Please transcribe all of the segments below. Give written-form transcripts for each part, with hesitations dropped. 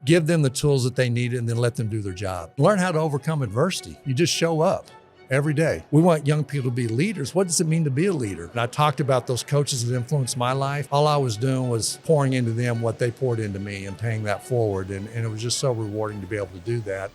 give them the tools that they need, and then let them do their job. Learn how to overcome adversity. You just show up every day. We want young people to be leaders. What does it mean to be a leader? And I talked about those coaches that influenced my life. All I was doing was pouring into them what they poured into me and paying that forward. And it was just so rewarding to be able to do that.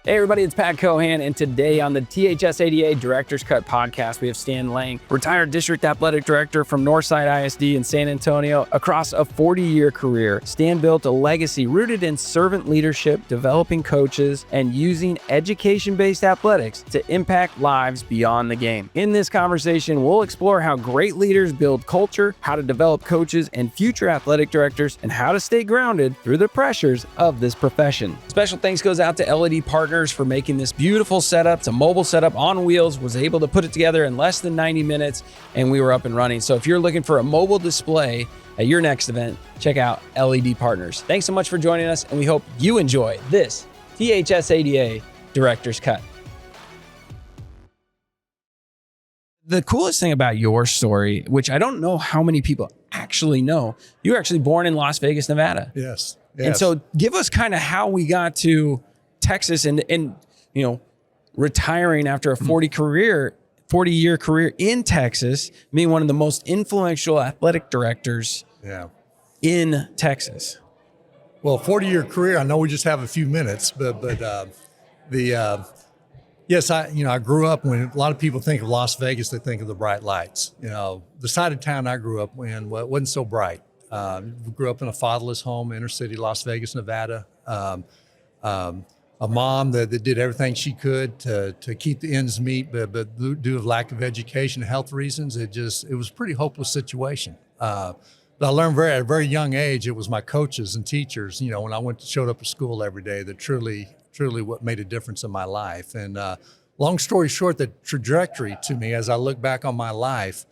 Hey everybody, it's Pat Cohan, and today on the THSADA Director's Cut podcast, we have Stan Laing, retired district athletic director from Northside ISD in San Antonio. Across a 40-year career, Stan built a legacy rooted in servant leadership, developing coaches, and using education-based athletics to impact lives beyond the game. In this conversation, we'll explore how great leaders build culture, how to develop coaches and future athletic directors, and how to stay grounded through the pressures of this profession. Special thanks goes out to LED Partners for making this beautiful setup. It's a mobile setup on wheels, was able to put it together in less than 90 minutes, and we were up and running. So if you're looking for a mobile display at your next event, check out LED Partners. Thanks so much for joining us, and we hope you enjoy this THSADA Director's Cut. The coolest thing about your story, which I don't know how many people actually know, you were actually born in Las Vegas, Nevada. Yes. And so give us kind of how we got to Texas and you know, retiring after a 40-year career in Texas, being one of the most influential athletic directors in Texas. Well, 40-year career, I know we just have a few minutes, but yes, I grew up when a lot of people think of Las Vegas, they think of the bright lights. You know, the side of town I grew up in wasn't so bright. We grew up in a fatherless home, inner city Las Vegas, Nevada. A mom that did everything she could to keep the ends meet, but due to lack of education and health reasons, it was a pretty hopeless situation. But I learned at a very young age, it was my coaches and teachers, you know, when I showed up at school every day, that truly what made a difference in my life. And long story short, the trajectory to me, as I look back on my life,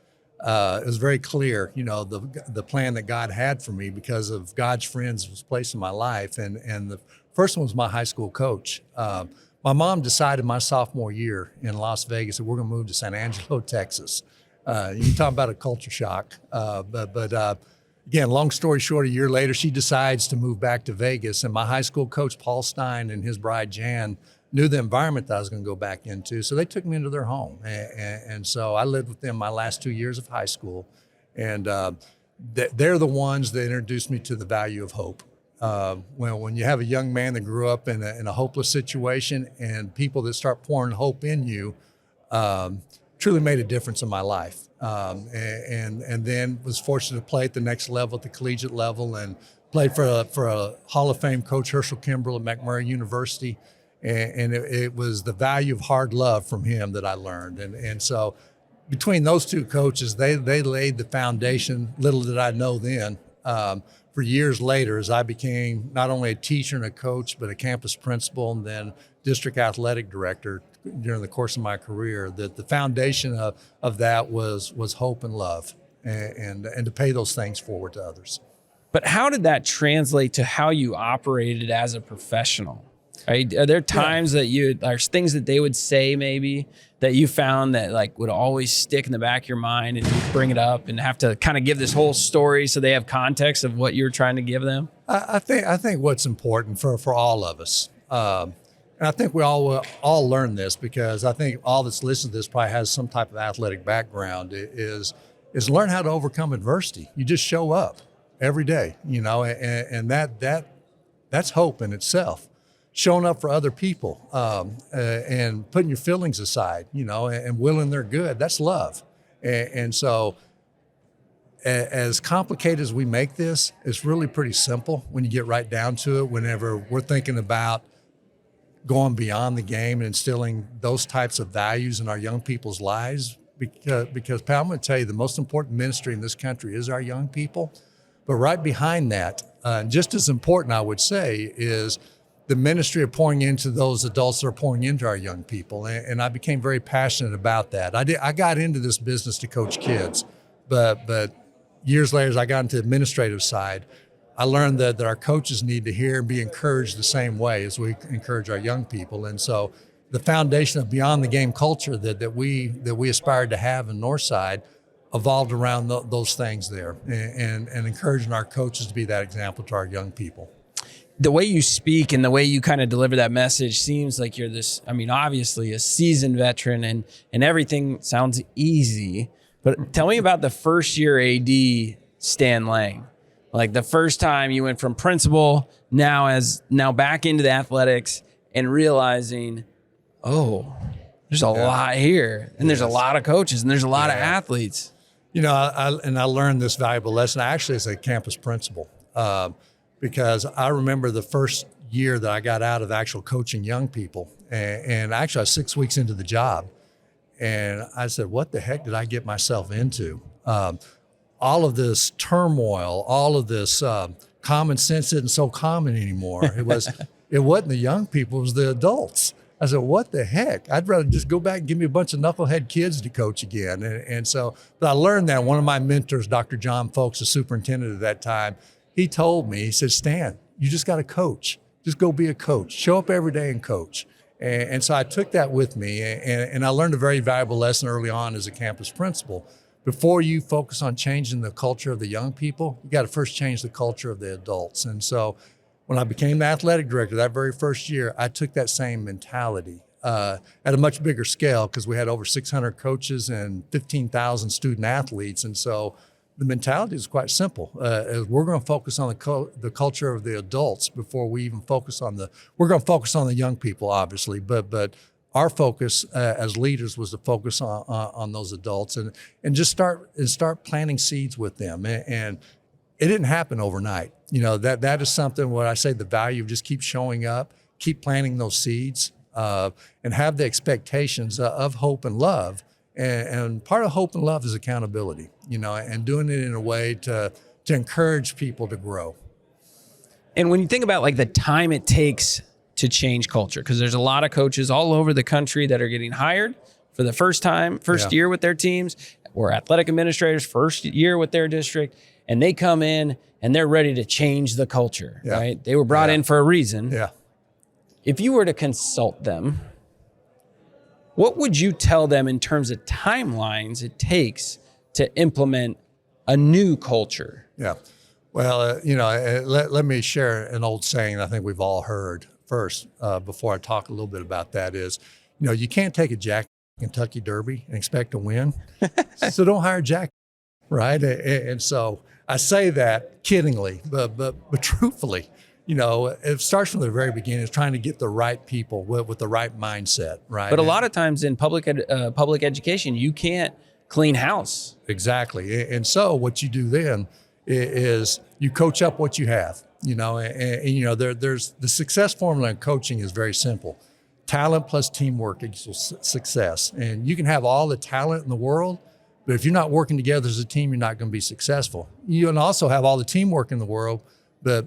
is very clear, you know, the plan that God had for me because of God's friends was placed in my life. And the first one was my high school coach. My mom decided my sophomore year in Las Vegas that we're going to move to San Angelo, Texas. You talk about a culture shock. But again, long story short, a year later, she decides to move back to Vegas. And my high school coach, Paul Stein, and his bride, Jan, knew the environment that I was going to go back into. So they took me into their home. And so I lived with them my last 2 years of high school. And they're the ones that introduced me to the value of hope. When you have a young man that grew up in a hopeless situation and people that start pouring hope in you, truly made a difference in my life. And then was fortunate to play at the next level, at the collegiate level, and played for a Hall of Fame coach, Herschel Kimbrell at McMurray University. And it was the value of hard love from him that I learned. And so between those two coaches, they laid the foundation, little did I know then, for years later, as I became not only a teacher and a coach, but a campus principal and then district athletic director during the course of my career, that the foundation of that was hope and love and to pay those things forward to others. But how did that translate to how you operated as a professional? Right? Are there times that there's things that they would say maybe that you found that like would always stick in the back of your mind and you bring it up and have to kind of give this whole story so they have context of what you're trying to give them? I think what's important for all of us, and I think we all learn this because I think all that's listening to this probably has some type of athletic background, is learn how to overcome adversity. You just show up every day, you know, and that's hope in itself. Showing up for other people and putting your feelings aside, you know, and willing their good, that's love. And so as complicated as we make this, it's really pretty simple when you get right down to it, whenever we're thinking about going beyond the game and instilling those types of values in our young people's lives. Because Pat, I'm going to tell you, the most important ministry in this country is our young people. But right behind that, just as important, I would say, is the ministry of pouring into those adults that are pouring into our young people. And I became very passionate about that. I got into this business to coach kids, but years later, as I got into the administrative side, I learned that our coaches need to hear and be encouraged the same way as we encourage our young people. And so the foundation of beyond the game culture that we aspired to have in Northside evolved around those things there, and encouraging our coaches to be that example to our young people. The way you speak and the way you kind of deliver that message seems like you're this, I mean, obviously a seasoned veteran, and everything sounds easy, but tell me about the first year AD Stan Laing. Like the first time you went from principal now back into the athletics and realizing, oh, there's a lot here, and there's a lot of coaches, and there's a lot of athletes. You know, I learned this valuable lesson actually as a campus principal, because I remember the first year that I got out of actual coaching young people, and actually I was 6 weeks into the job, and I said, what the heck did I get myself into? All of this turmoil, all of this common sense isn't so common anymore. It wasn't the young people, it was the adults. I said, what the heck? I'd rather just go back and give me a bunch of knucklehead kids to coach again. And so, but I learned that. One of my mentors, Dr. John Folks, the superintendent at that time, he told me, he said, Stan, you just got to coach. Just go be a coach. Show up every day and coach. And so I took that with me, and I learned a very valuable lesson early on as a campus principal. Before you focus on changing the culture of the young people, you got to first change the culture of the adults. And so when I became the athletic director that very first year, I took that same mentality at a much bigger scale, because we had over 600 coaches and 15,000 student athletes. And so the mentality is quite simple. We're going to focus on the culture of the adults before we even focus on we're going to focus on the young people, obviously, but our focus as leaders was to focus on those adults and just start planting seeds with them. And it didn't happen overnight. You know, that is something where I say the value of just keep showing up, keep planting those seeds, and have the expectations of hope and love. And part of hope and love is accountability, you know, and doing it in a way to encourage people to grow. And when you think about like the time it takes to change culture, because there's a lot of coaches all over the country that are getting hired for the first year with their teams, or athletic administrators first year with their district, and they come in and they're ready to change the culture, right? They were brought in for a reason. Yeah. If you were to consult them, what would you tell them in terms of timelines it takes to implement a new culture? Yeah. Well, you know, let me share an old saying I think we've all heard first before I talk a little bit about that is, you know, you can't take a Jack Kentucky Derby and expect to win. So don't hire Jack, right? And so I say that kiddingly, but truthfully, you know, it starts from the very beginning. It's trying to get the right people with the right mindset, right? But a lot of times in public education, you can't clean house. Exactly. And so what you do then is you coach up what you have, you know, and you know, there's the success formula in coaching is very simple. Talent plus teamwork equals success. And you can have all the talent in the world, but if you're not working together as a team, you're not going to be successful. You can also have all the teamwork in the world, but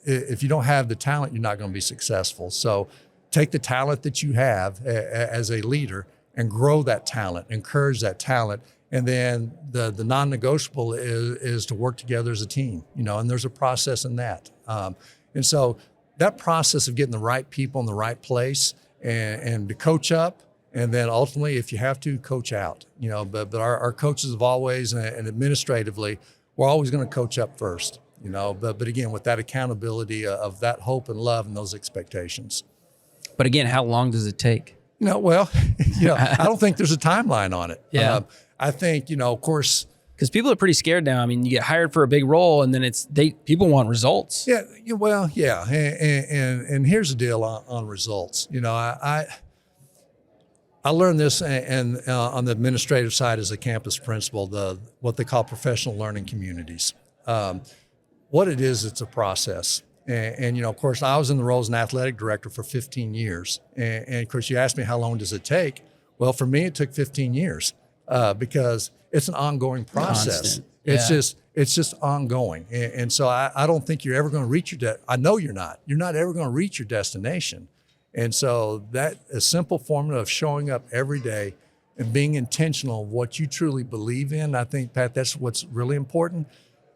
if you don't have the talent, you're not going to be successful. So take the talent that you have as a leader and grow that talent, encourage that talent. And then the non-negotiable is to work together as a team, you know, and there's a process in that. And so that process of getting the right people in the right place and to coach up, and then ultimately, if you have to, coach out, you know, but our coaches have always, and administratively, we're always going to coach up first, you know, but again, with that accountability of that hope and love and those expectations. But again, how long does it take? You know, well, you know, I don't think there's a timeline on it. Yeah. I think, you know, of course, because people are pretty scared now. I mean, you get hired for a big role, and then people want results. Yeah, well, yeah, and here's the deal on results. You know, I learned this and on the administrative side as a campus principal, what they call professional learning communities. What it is, it's a process. And you know, of course, I was in the role as an athletic director for 15 years. And of course, you asked me how long does it take? Well, for me, it took 15 years because it's an ongoing process. It's just ongoing. And so I don't think you're ever going to reach I know you're not. You're not ever going to reach your destination. And so that a simple formula of showing up every day and being intentional of what you truly believe in, I think, Pat, that's what's really important.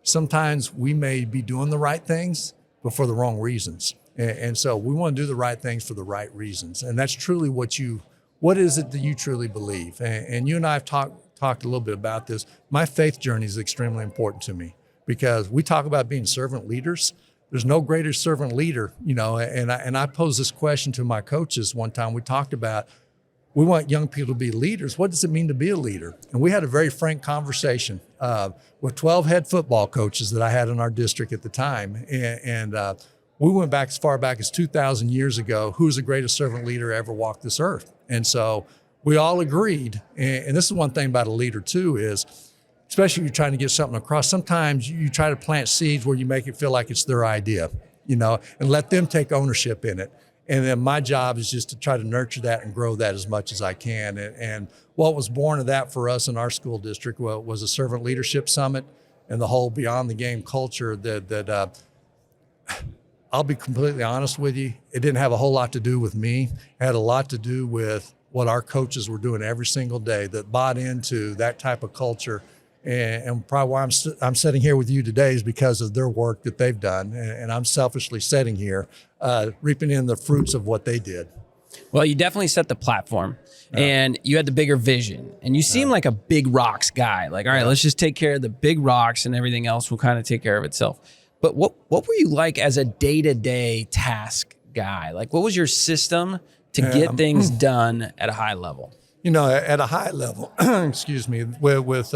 Sometimes we may be doing the right things, but for the wrong reasons. And so we want to do the right things for the right reasons. And that's truly what is it that you truly believe? And you and I have talked talked a little bit about this. My faith journey is extremely important to me because we talk about being servant leaders. There's no greater servant leader, and I posed this question to my coaches one time. We talked about, we want young people to be leaders. What does it mean to be a leader? And we had a very frank conversation with 12 head football coaches that I had in our district at the time. And we went back as far back as 2,000 years ago. Who's the greatest servant leader ever walked this earth? And so we all agreed. And this is one thing about a leader too, is especially if you're trying to get something across, sometimes you try to plant seeds where you make it feel like it's their idea, and let them take ownership in it. And then my job is just to try to nurture that and grow that as much as I can. And what was born of that for us in our school district was a servant leadership summit and the whole beyond the game culture that I'll be completely honest with you, it didn't have a whole lot to do with me. It had a lot to do with what our coaches were doing every single day that bought into that type of culture. And probably why I'm sitting here with you today is because of their work that they've done. And I'm selfishly sitting here, reaping in the fruits of what they did. Well, you definitely set the platform and you had the bigger vision and you seem like a big rocks guy. Like, all right, let's just take care of the big rocks and everything else will kind of take care of itself. But what were you like as a day-to-day task guy? Like, what was your system to get things done at a high level? At a high level, excuse me, with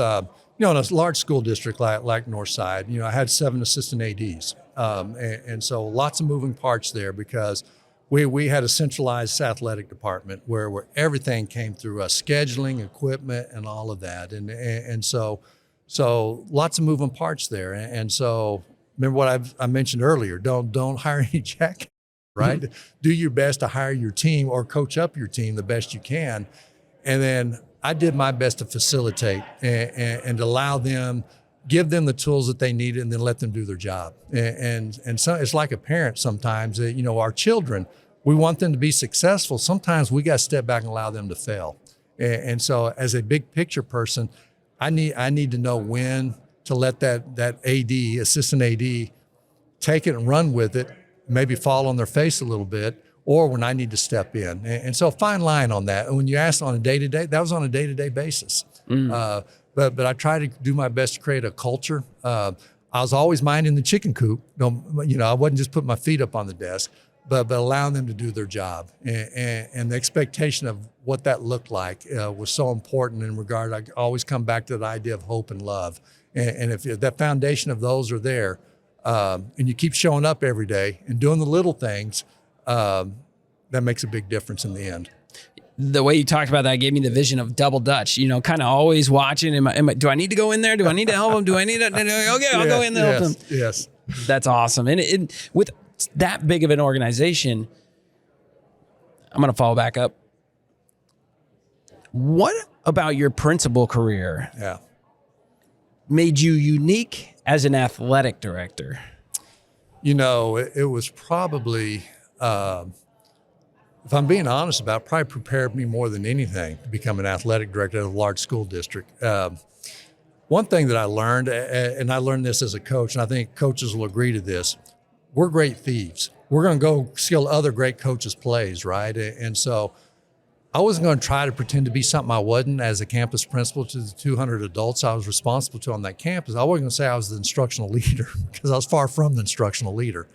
in a large school district like Northside, I had 7 assistant ADs. And so lots of moving parts there because we had a centralized athletic department where everything came through us, scheduling, equipment, and all of that. And so lots of moving parts there. And so remember what I mentioned earlier, don't hire any jack, right? Mm-hmm. Do your best to hire your team or coach up your team the best you can. And then I did my best to facilitate and allow them, give them the tools that they needed, and then let them do their job. And so it's like a parent sometimes. Our children, we want them to be successful. Sometimes we got to step back and allow them to fail. And so, as a big picture person, I need to know when to let that AD, assistant AD, take it and run with it, maybe fall on their face a little bit, or when I need to step in. And so fine line on that. And when you asked on a day-to-day, that was on a day-to-day basis. But I try to do my best to create a culture. I was always minding the chicken coop. I wasn't just putting my feet up on the desk, but allowing them to do their job. And the expectation of what that looked like was so important in regard. I always come back to the idea of hope and love. And if that foundation of those are there, and you keep showing up every day and doing the little things, that makes a big difference in the end. The way you talked about that gave me the vision of double Dutch, kind of always watching. Do I need to go in there? Do I need to help him? Do I need to? Okay, I'll go in there and help him. Yes. That's awesome. And with that big of an organization, I'm going to follow back up. What about your principal career made you unique as an athletic director? It was probably, if I'm being honest about it, probably prepared me more than anything to become an athletic director of a large school district. One thing that I learned, and I learned this as a coach, and I think coaches will agree to this, we're great thieves. We're going to go steal other great coaches' plays, right? And so I wasn't going to try to pretend to be something I wasn't as a campus principal to the 200 adults I was responsible to on that campus. I wasn't going to say I was the instructional leader because I was far from the instructional leader.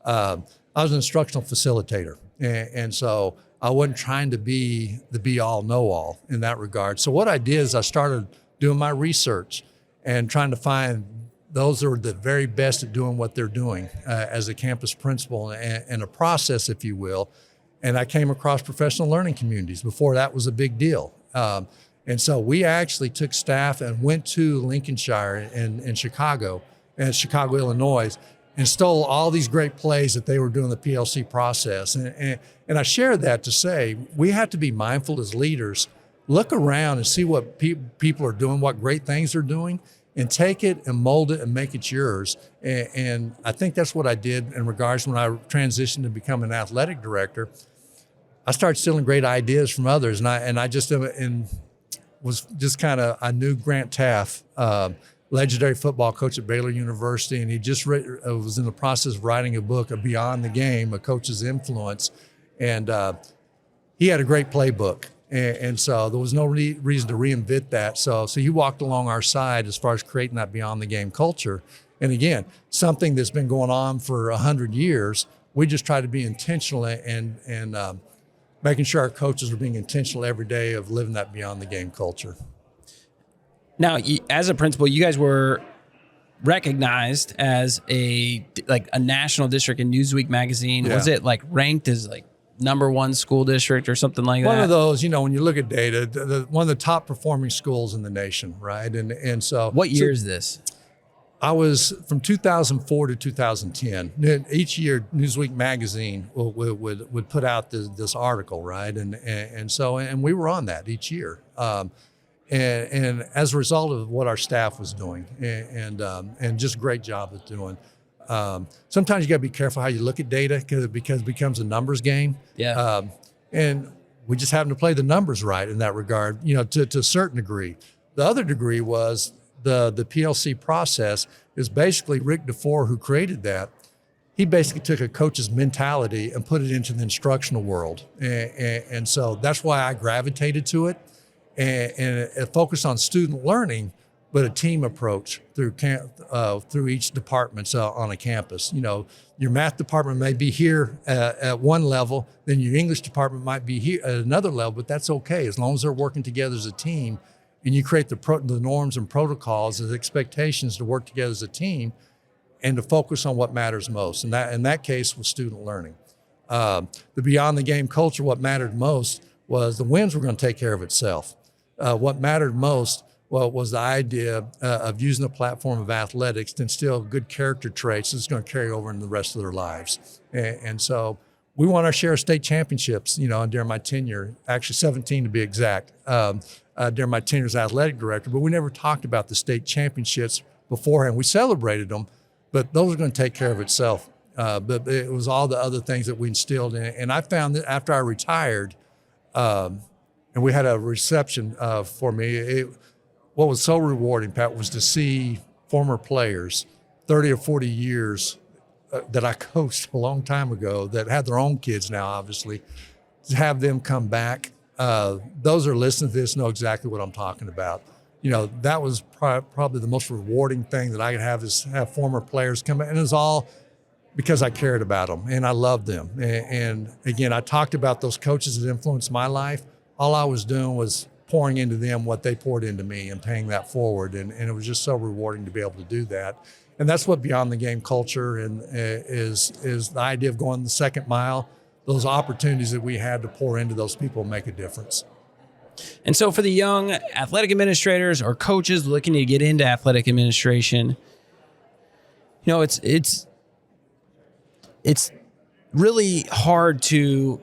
I was an instructional facilitator. And so I wasn't trying to be the be-all, know-all in that regard. So what I did is I started doing my research and trying to find those who are the very best at doing what they're doing as a campus principal and a process, if you will. And I came across professional learning communities. Before that was a big deal. And so we actually took staff and went to Lincolnshire and Chicago, Illinois, and stole all these great plays that they were doing the PLC process. And I share that to say, we have to be mindful as leaders, look around and see what people are doing, what great things they're doing, and take it and mold it and make it yours. And I think that's what I did in regards when I transitioned to become an athletic director. I started stealing great ideas from others, and I just was just kind of, I knew Grant Taft, legendary football coach at Baylor University, and he just was in the process of writing a book, Beyond the Game, A Coach's Influence, and he had a great playbook. And so there was no reason to reinvent that. So he walked along our side as far as creating that beyond the game culture. And again, something that's been going on for 100 years. We just try to be intentional and making sure our coaches are being intentional every day of living that beyond the game culture. Now, as a principal, you guys were recognized as a national district in Newsweek magazine. Yeah. Was it like ranked as like #1 school district or something like that? One of those, when you look at data, one of the top performing schools in the nation, right? And so what year is this? I was from 2004 to 2010. Each year, Newsweek magazine would put out this article, right? And so we were on that each year. And as a result of what our staff was doing, and just great job of doing. Sometimes you got to be careful how you look at data because it becomes a numbers game. Yeah. And we just happened to play the numbers right in that regard, to a certain degree. The other degree was the PLC process is basically Rick DeFore, who created that. He basically took a coach's mentality and put it into the instructional world. And so that's why I gravitated to it and it focused on student learning, but a team approach through each department on a campus. Your math department may be here at one level, then your English department might be here at another level, but that's okay as long as they're working together as a team and you create the norms and protocols and expectations to work together as a team and to focus on what matters most. And that in that case was student learning. The beyond the game culture, what mattered most was the wins were going to take care of itself. What mattered most was the idea of using the platform of athletics to instill good character traits that's going to carry over in the rest of their lives. And so we won our share of state championships, during my tenure, actually 17 to be exact, during my tenure as athletic director, but we never talked about the state championships beforehand. We celebrated them, but those are going to take care of itself. But it was all the other things that we instilled in it. And I found that after I retired, and we had a reception for me, what was so rewarding, Pat, was to see former players, 30 or 40 years that I coached a long time ago that have their own kids now, obviously, to have them come back. Those who are listening to this know exactly what I'm talking about. That was probably the most rewarding thing that I could have is have former players come in. And it was all because I cared about them and I loved them. And again, I talked about those coaches that influenced my life. All I was doing was pouring into them what they poured into me and paying that forward. And it was just so rewarding to be able to do that. And that's what beyond the game culture is the idea of going the second mile. Those opportunities that we had to pour into those people make a difference. And so for the young athletic administrators or coaches looking to get into athletic administration, it's really hard to,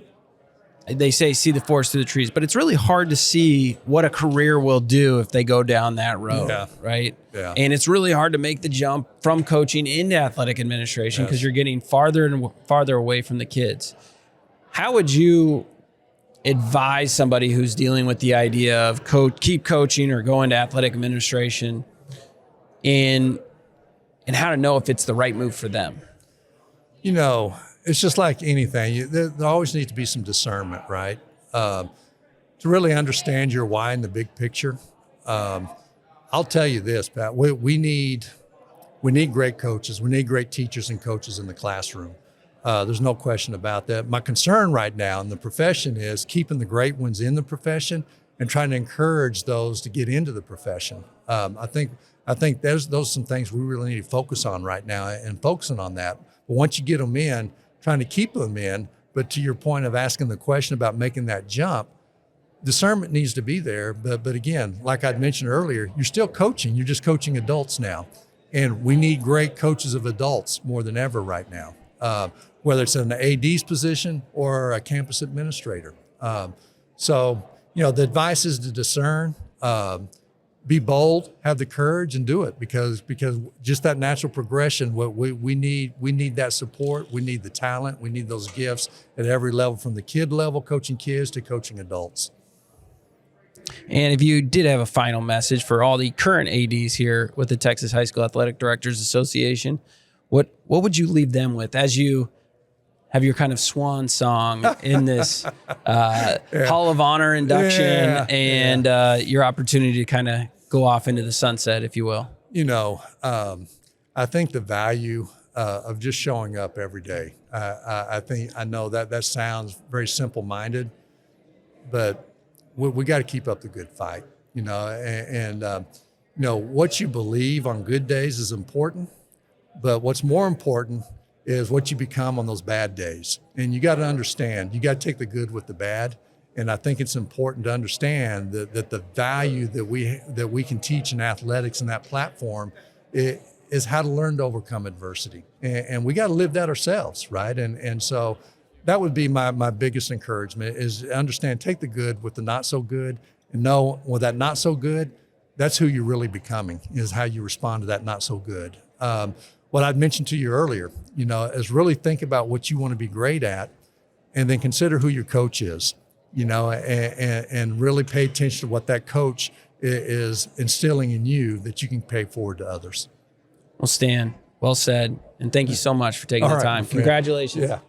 they say, see the forest through the trees, but it's really hard to see what a career will do if they go down that road, right? Yeah. And it's really hard to make the jump from coaching into athletic administration because you're getting farther and farther away from the kids. How would you advise somebody who's dealing with the idea of keep coaching or go into athletic administration and how to know if it's the right move for them? It's just like anything. There always needs to be some discernment, right? To really understand your why in the big picture. I'll tell you this, Pat, we need great coaches. We need great teachers and coaches in the classroom. There's no question about that. My concern right now in the profession is keeping the great ones in the profession and trying to encourage those to get into the profession. I think those are some things we really need to focus on right now and focusing on that. But once you get them in, trying to keep them in, but to your point of asking the question about making that jump, discernment needs to be there. But again, like I'd mentioned earlier, you're still coaching. You're just coaching adults now. And we need great coaches of adults more than ever right now, whether it's in the AD's position or a campus administrator. So the advice is to discern, be bold, have the courage, and do it because just that natural progression. We need that support. We need the talent. We need those gifts at every level, from the kid level, coaching kids, to coaching adults. And if you did have a final message for all the current ADs here with the Texas High School Athletic Directors Association, what would you leave them with as you have your kind of swan song in this Hall of Honor induction and your opportunity to kind of go off into the sunset, if you will. I think the value of just showing up every day. I know that sounds very simple-minded, but we got to keep up the good fight, and what you believe on good days is important, but what's more important is what you become on those bad days. And you got to understand, you got to take the good with the bad. And I think it's important to understand that the value that we can teach in athletics and that platform is how to learn to overcome adversity. And we got to live that ourselves, right? And so that would be my biggest encouragement is understand, take the good with the not so good, and know with that not so good, that's who you're really becoming, is how you respond to that not so good. What I'd mentioned to you earlier, is really think about what you want to be great at, and then consider who your coach is, and really pay attention to what that coach is instilling in you that you can pay forward to others. Well, Stan, well said. And thank you so much for taking the time. Congratulations. Yeah.